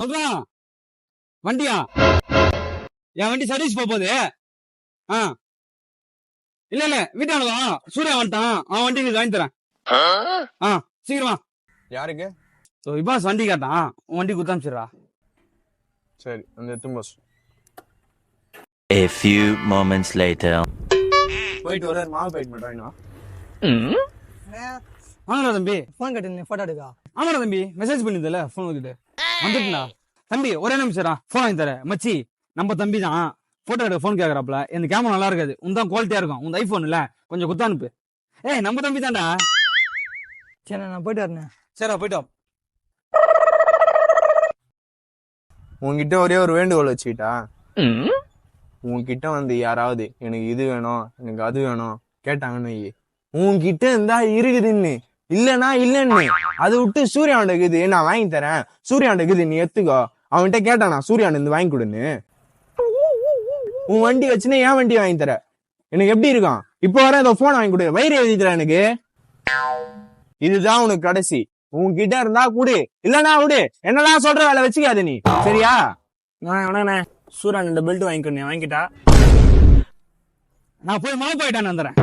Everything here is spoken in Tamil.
சொல்றான் வண்டியா? என் வண்டி சர்வீஸ் போகுது. இல்ல இல்ல வீட்டானதா சூர்யா வந்துட்டான். அவன் வண்டி நீ வாங்கி தரேன். சீக்கிரமா. யாருக்கு? விபாஸ் வண்டி கேட்டான். உன் வண்டி குத்தாமிச்சிடா. சரி அந்த எத்தும் bus. A few moments later. போயிட்டு வர மாவு போயிட்டு மாட்டாங்க. வாங்கடா தம்பி. போன் கட்டு போட்டோ எடுக்கா. ஆமாடா தம்பி மெசேஜ் பண்ணிருந்தல போன் வந்துட்டு வந்துட்டுடா. தம்பி ஒரே நிமிஷம் போன் வாங்கி தரேன். மச்சி நம்ம தம்பி தான் போட்டோ எடுக்க போன் கேக்குறாப்ல. இந்த கேமரா நல்லா இருக்காது. உன் குவாலிட்டியா இருக்கும். உன் ஐபோன் இல்ல கொஞ்சம் குத்தா அனுப்பு. ஏய் நம்ம தம்பி தான்டா. சரி நான் போயிட்டு வரேன். சரிடா போயிட்டோம். உன்கிட்ட ஒரே ஒரு வேண்டுகோள் வச்சுக்கிட்டா. உன்கிட்ட வந்து யாராவது எனக்கு இது வேணும் எனக்கு அது வேணும் கேட்டாங்கன்னு உன்கிட்ட இருந்தா இருக்குதுன்னு இல்லன்னா இல்லன்னு அதை விட்டு சூர்யாண்ட இருக்குது நான் வாங்கி தரேன். சூர்யாண்ட இருக்குது நீ எடுத்துக்கோ. அவன்கிட்ட கேட்டானா சூர்யாண்ட இருந்து வாங்கி கொடுன்னு. உன் வண்டி வச்சுன்னா என் வண்டி வாங்கி தர எனக்கு எப்படி இருக்கும்? இப்ப வர இந்த போன் வாங்கி கொடு. வயிறு எழுதி தர எனக்கு. இதுதான் உனக்கு கடைசி. உன்கிட்ட இருந்தா கூடு இல்லன்னா விடு. என்னதான் சொல்ற வேலை வச்சுக்காது நீ. சரியா? சூர்யா பெல்ட் வாங்கிக்கிட்டா நான் போய் மாவு போயிட்டான்னு வந்துடுறேன்.